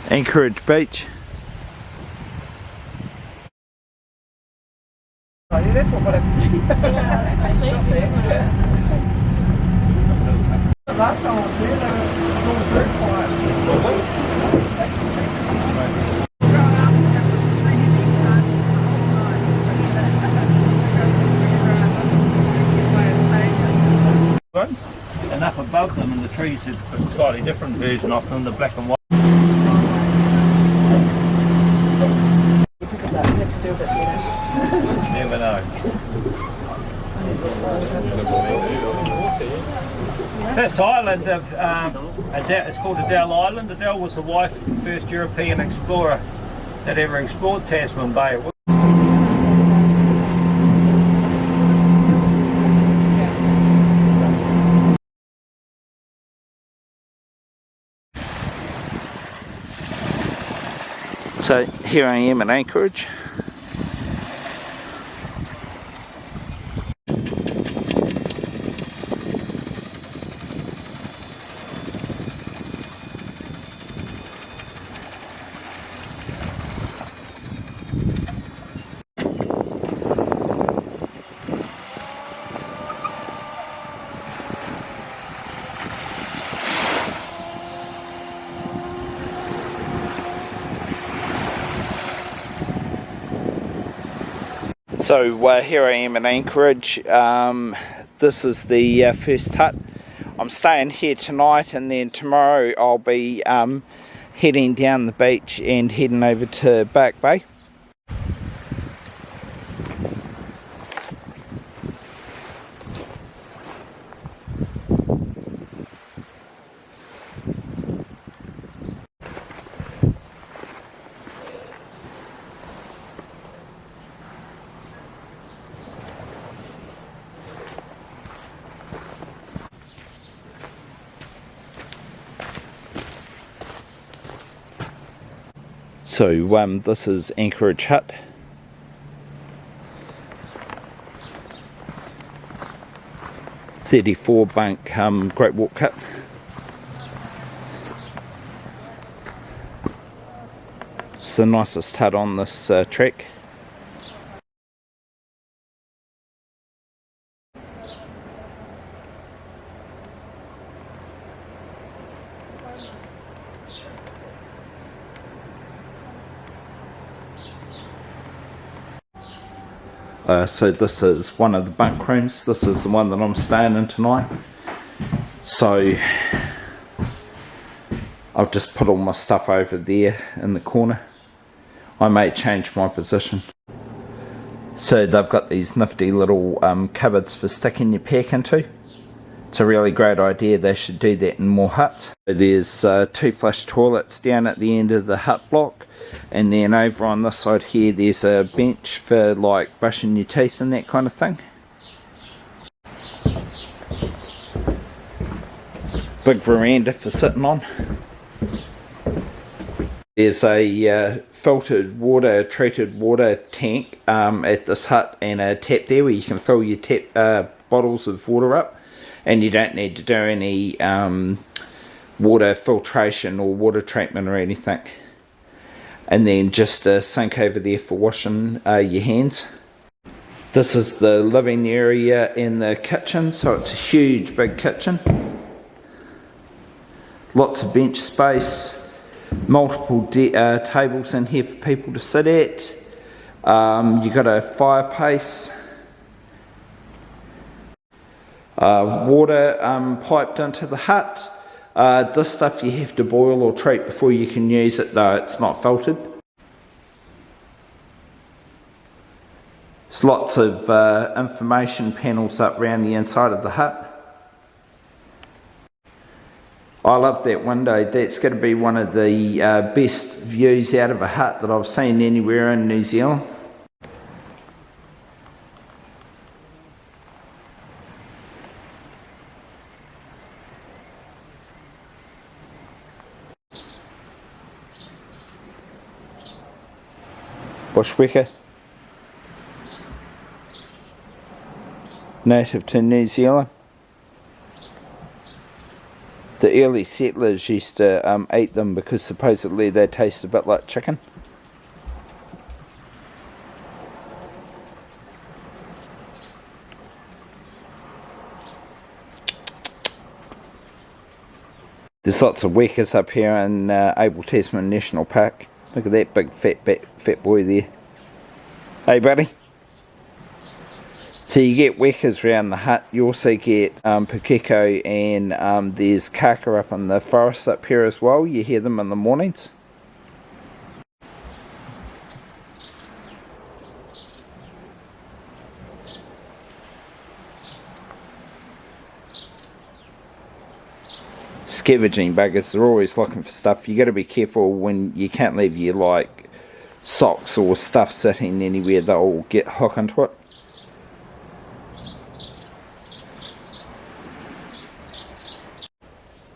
Anchorage Beach. Oh, yeah, that's what happened to you. Yeah, it's just easy, isn't it? The last time I was there, they were all dirt fire. And up above them in the trees is a slightly different version of them, the black and white. Let's do a bit better. Never know. This island of it's called Adele Island. Adele was the wife of the first European explorer that ever explored Tasman Bay. So here I am in Anchorage. So here I am in Anchorage. This is the first hut. I'm staying here tonight, and then tomorrow I'll be heading down the beach and heading over to Bark Bay. So this is Anchorage Hut. .34 bunk Great Walk hut. It's the nicest hut on this trek. So this is one of the bunk rooms. This is the one that I'm staying in tonight. So I've just put all my stuff over there in the corner. I may change my position. So they've got these nifty little cupboards for sticking your pack into. It's a really great idea. They should do that in more huts. There's 2 flush toilets down at the end of the hut block, and then over on this side here there's a bench for like brushing your teeth and that kind of thing. Big veranda for sitting on. There's a filtered water, treated water tank at this hut, and a tap there where you can fill your tap bottles of water up, and you don't need to do any water filtration or water treatment or anything. And then just a sink over there for washing your hands. This is the living area in the kitchen, so it's a huge big kitchen. Lots of bench space, multiple tables in here for people to sit at. You've got a fireplace, water piped into the hut. This stuff you have to boil or treat before you can use it, though it's not filtered. There's lots of information panels up around the inside of the hut. I love that window. That's going to be one of the best views out of a hut that I've seen anywhere in New Zealand. Bushwhacker, native to New Zealand. The early settlers used to eat them because supposedly they taste a bit like chicken. There's lots of wekas up here in Abel Tasman National Park. Look at that big fat boy there. Hey buddy. So you get wekas around the hut. You also get pakeko, and there's kaka up in the forest up here as well. You hear them in the mornings. Scavenging buggers, they're always looking for stuff. You got to be careful when you can't leave your like socks or stuff sitting anywhere, they'll get hook into it.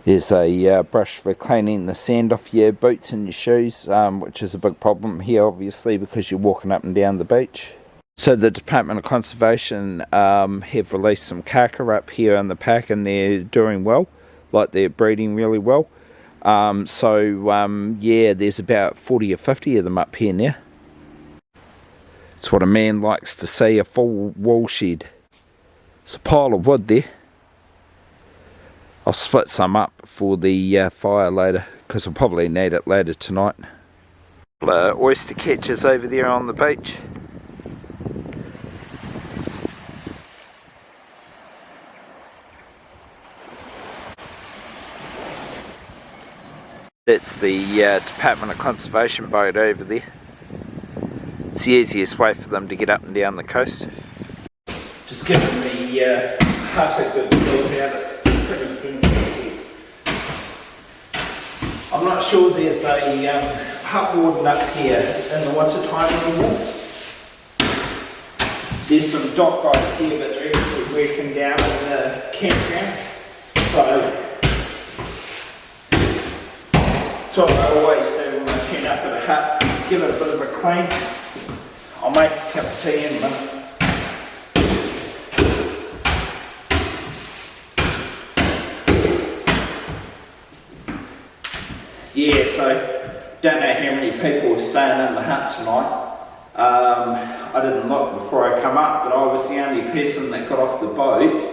There's a brush for cleaning the sand off your boots and your shoes, which is a big problem here obviously because you're walking up and down the beach. So the Department of Conservation have released some kaka up here in the park, and they're doing well. Like they're breeding really well. Yeah, there's about 40 or 50 of them up here now. It's what a man likes to see, a full wool shed. It's a pile of wood there. I'll split some up for the fire later, because I'll probably need it later tonight. Oyster catchers over there on the beach. That's the Department of Conservation boat over there. It's the easiest way for them to get up and down the coast. Just giving the hut a good look out. It's pretty empty. I'm not sure there's a hut warden up here in the winter time anymore. There's some dock guys here, but they're actually working down in the campground. So that's what I always do when I turn up at a hut, give it a bit of a clean. I'll make a cup of tea in a minute. Yeah, so don't know how many people are staying in the hut tonight. I didn't look before I come up, but I was the only person that got off the boat.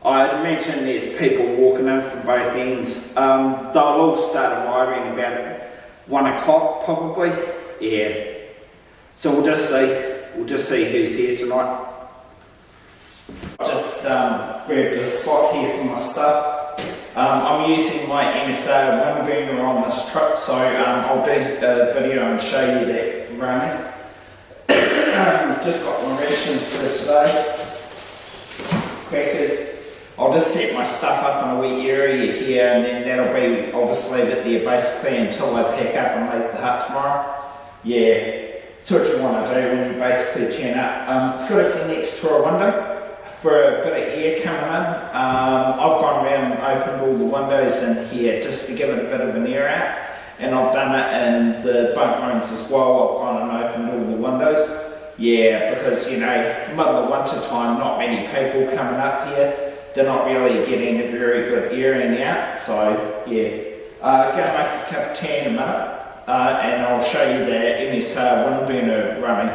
I'd imagine there's people walking in from both ends. They'll all start arriving about 1 o'clock probably. Yeah. So we'll just see who's here tonight. Just grabbed a spot here for my stuff. I'm using my MSR wind burner on this trip, so I'll do a video and show you that running. Just got my rations for today. Crackers. I'll just set my stuff up in a wee area here, and then that'll be, I'll just leave it there basically until I pack up and leave the hut tomorrow. Yeah, that's what you want to do when you basically turn up. It's got a few next to a window for a bit of air coming in. I've gone around and opened all the windows in here just to give it a bit of an air out, and I've done it in the bunk rooms as well. I've gone and opened all the windows. Yeah, because you know, middle of winter time, not many people coming up here. They're not really getting a very good airing out, so yeah. Gonna make a cup of tea in a minute, and I'll show you the MSR wind burner running.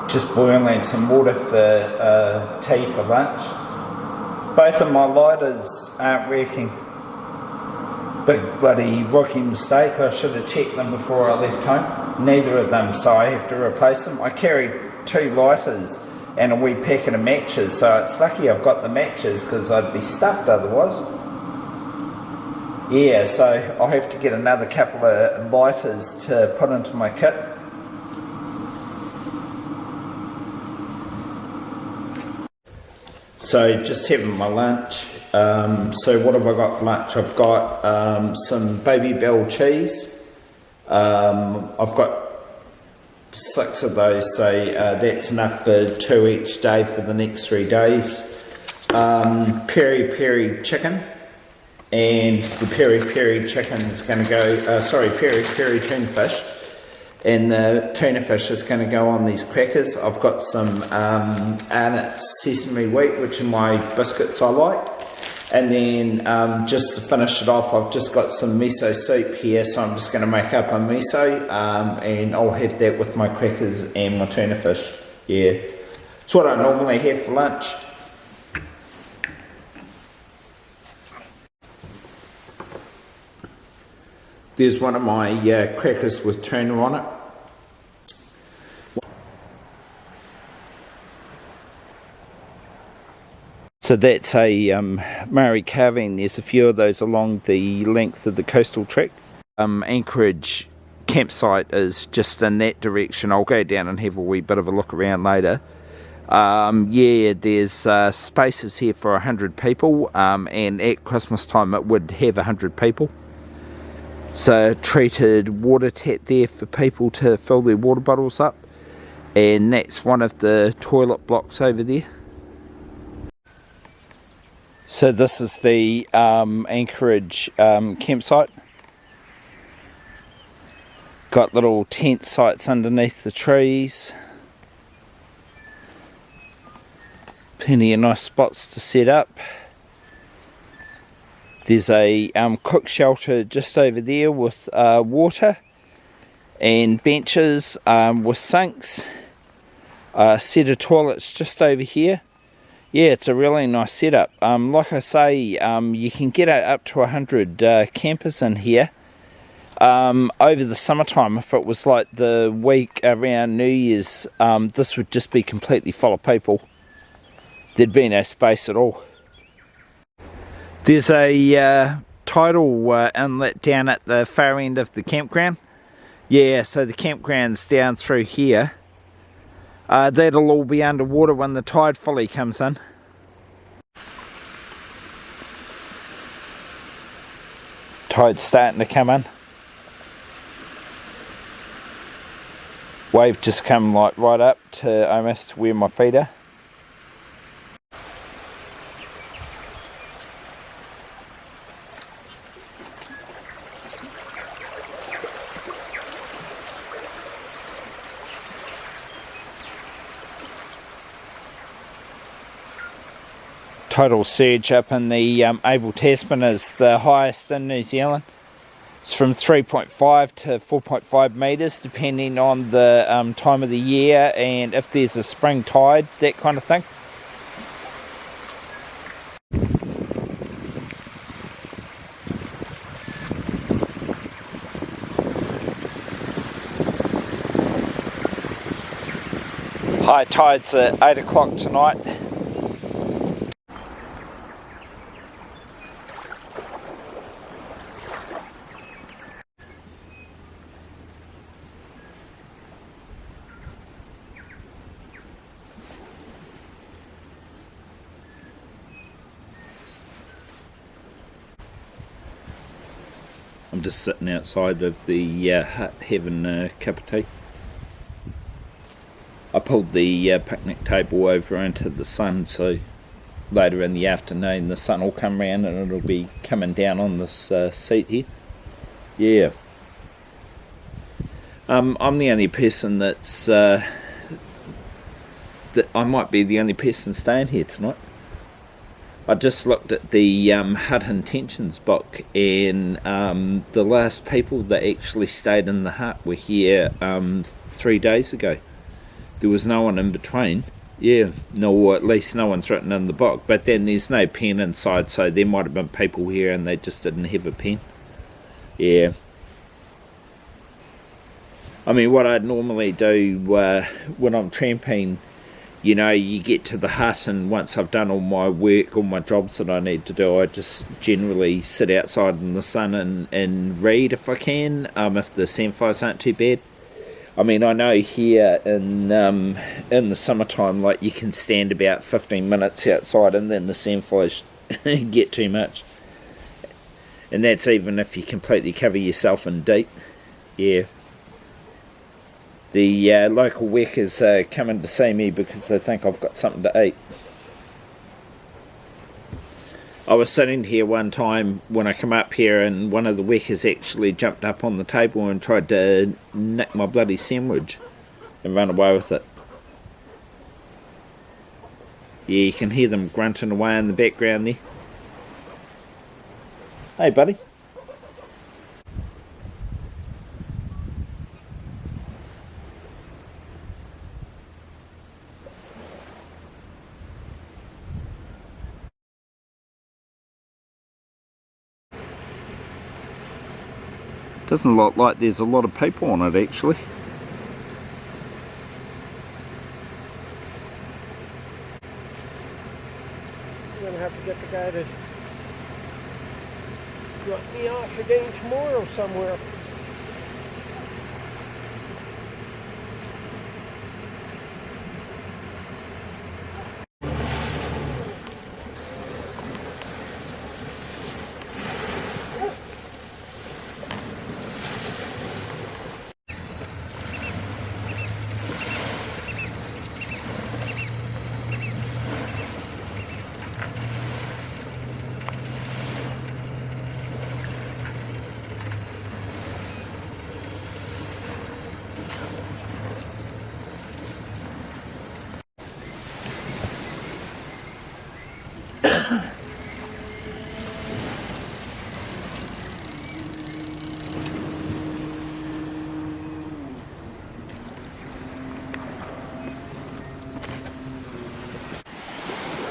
Just boiling some water for tea for lunch. Both of my lighters aren't working. Big bloody rookie mistake. I should have checked them before I left home. Neither of them, so I have to replace them. I carried 2 lighters and a wee packet of matches, so it's lucky I've got the matches because I'd be stuffed otherwise. Yeah, so I'll have to get another couple of lighters to put into my kit. So just having my lunch. So what have I got for lunch? I've got some Baby Bell cheese. I've got 6 of those, so that's enough for 2 each day for the next 3 days. Peri peri chicken, and the peri peri chicken is going to go, peri peri tuna fish and the tuna fish is going to go on these crackers. I've got some Arnott sesame wheat, which are my biscuits I like. And then just to finish it off, I've just got some miso soup here, so I'm just going to make up a miso, and I'll have that with my crackers and my tuna fish. Yeah, it's what I normally have for lunch. There's one of my crackers with tuna on it. So that's a Maori carving. There's a few of those along the length of the Coastal Track. Anchorage campsite is just in that direction. I'll go down and have a wee bit of a look around later. Yeah, there's spaces here for 100 people, and at Christmas time it would have 100 people. So treated water tap there for people to fill their water bottles up, and that's one of the toilet blocks over there. So this is the Anchorage campsite. Got little tent sites underneath the trees. Plenty of nice spots to set up. There's a cook shelter just over there with water and benches with sinks. A set of toilets just over here. Yeah, it's a really nice setup. Like I say, you can get up to 100 campers in here. Over the summertime, if it was like the week around New Year's, this would just be completely full of people. There'd be no space at all. There's a tidal inlet down at the far end of the campground. Yeah, so the campground's down through here. That'll all be underwater when the tide fully comes in. Tide's starting to come in. Wave just come like right up to almost where my feet are. Total surge up in the Abel Tasman is the highest in New Zealand. It's from 3.5 to 4.5 metres depending on the time of the year and if there's a spring tide, that kind of thing. High tide's at 8 o'clock tonight. I'm just sitting outside of the hut having a cup of tea. I pulled the picnic table over into the sun, so later in the afternoon the sun will come round and it'll be coming down on this seat here. Yeah. I'm the only person that's that I might be the only person staying here tonight. I just looked at the hut intentions book, and the last people that actually stayed in the hut were here 3 days ago. There was no one in between. Yeah, no, or at least no one's written in the book. But then there's no pen inside, so there might have been people here and they just didn't have a pen. Yeah. I mean, what I'd normally do when I'm tramping, you know, you get to the hut and once I've done all my work, all my jobs that I need to do, I just generally sit outside in the sun and read if I can, if the sandflies aren't too bad. I mean, I know here in the summertime, like, you can stand about 15 minutes outside and then the sandflies get too much. And that's even if you completely cover yourself in DEET. Yeah. The local workers are coming to see me because they think I've got something to eat. I was sitting here one time when I come up here, and one of the weckers actually jumped up on the table and tried to nick my bloody sandwich and run away with it. Yeah, you can hear them grunting away in the background there. Hey, buddy. Doesn't look like there's a lot of people on it actually. I'm going to have to get the guy to drop me off again tomorrow somewhere.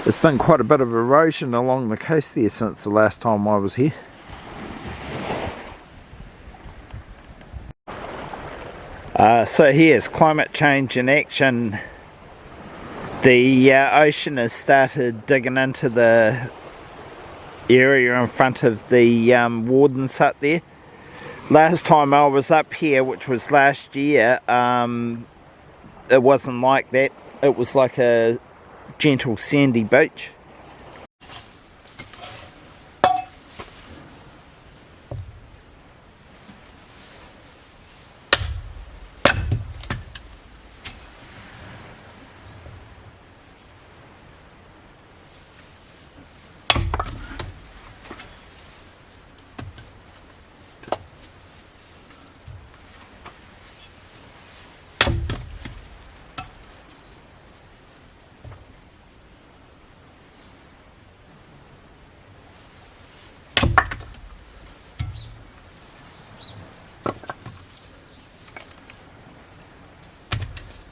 There's been quite a bit of erosion along the coast there since the last time I was here. So here's climate change in action. The ocean has started digging into the area in front of the warden's hut there. Last time I was up here, which was last year, it wasn't like that. It was like a gentle sandy beach.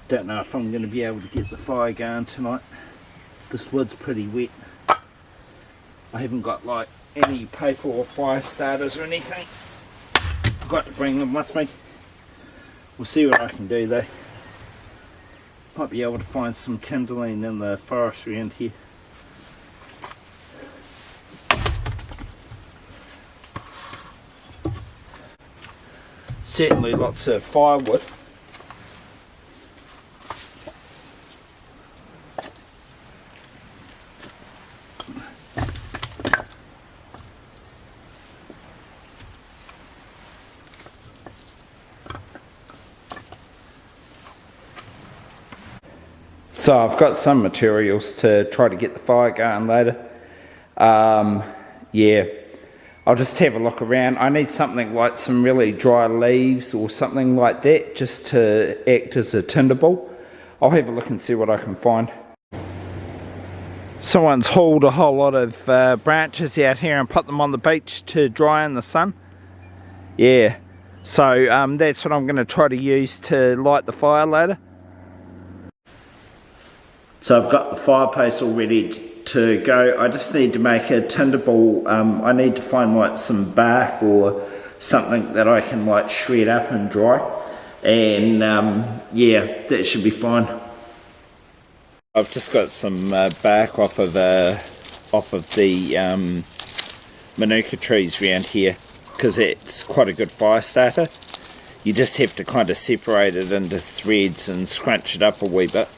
Don't know if I'm going to be able to get the fire going tonight. This wood's pretty wet. I haven't got like any paper or fire starters or anything. Forgot to bring them with me. We'll see what I can do though. Might be able to find some kindling in the forest around here. Certainly lots of firewood. So I've got some materials to try to get the fire going later. Yeah, I'll just have a look around. I need something like some really dry leaves or something like that just to act as a tinder ball. I'll have a look and see what I can find. Someone's hauled a whole lot of branches out here and put them on the beach to dry in the sun. Yeah, so that's what I'm going to try to use to light the fire later. So I've got the fireplace all ready to go. I just need to make a tinder ball. I need to find like some bark or something that I can like shred up and dry. And yeah, that should be fine. I've just got some bark off of the manuka trees around here because it's quite a good fire starter. You just have to kind of separate it into threads and scrunch it up a wee bit.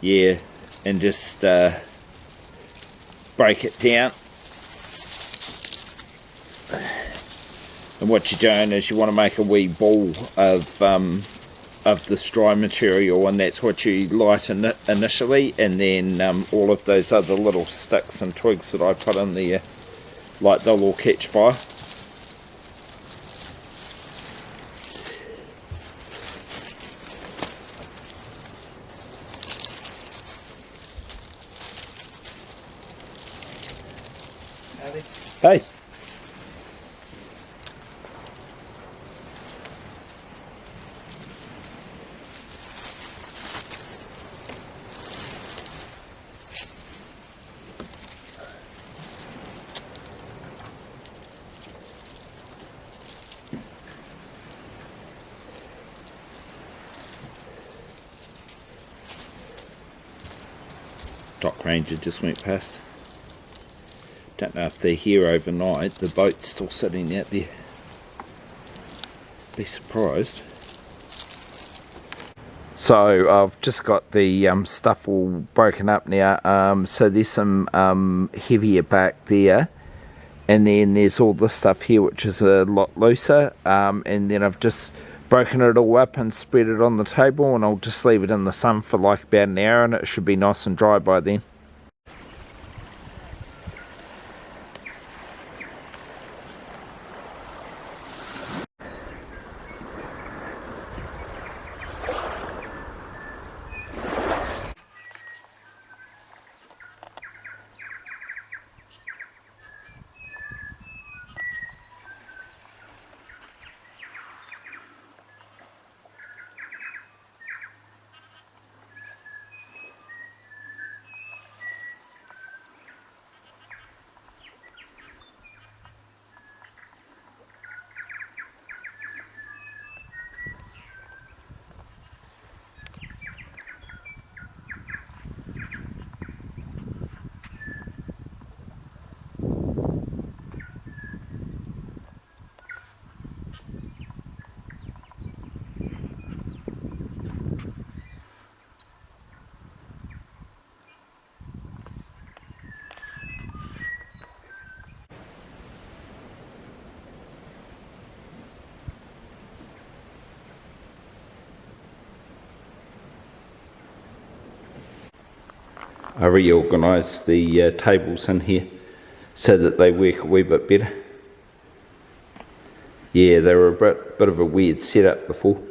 Yeah, and just break it down. And what you're doing is you want to make a wee ball of this dry material, and that's what you light initially, and then all of those other little sticks and twigs that I put in there, like they'll all catch fire. Hey. Dock ranger just went past. Don't know if they're here overnight. The boat's still sitting out there. Be surprised. So I've just got the stuff all broken up now. So there's some heavier bark there, and then there's all this stuff here which is a lot looser. And then I've just broken it all up and spread it on the table, and I'll just leave it in the sun for like about an hour, and it should be nice and dry by then. I reorganised the tables in here so that they work a wee bit better. Yeah, they were a bit of a weird setup before.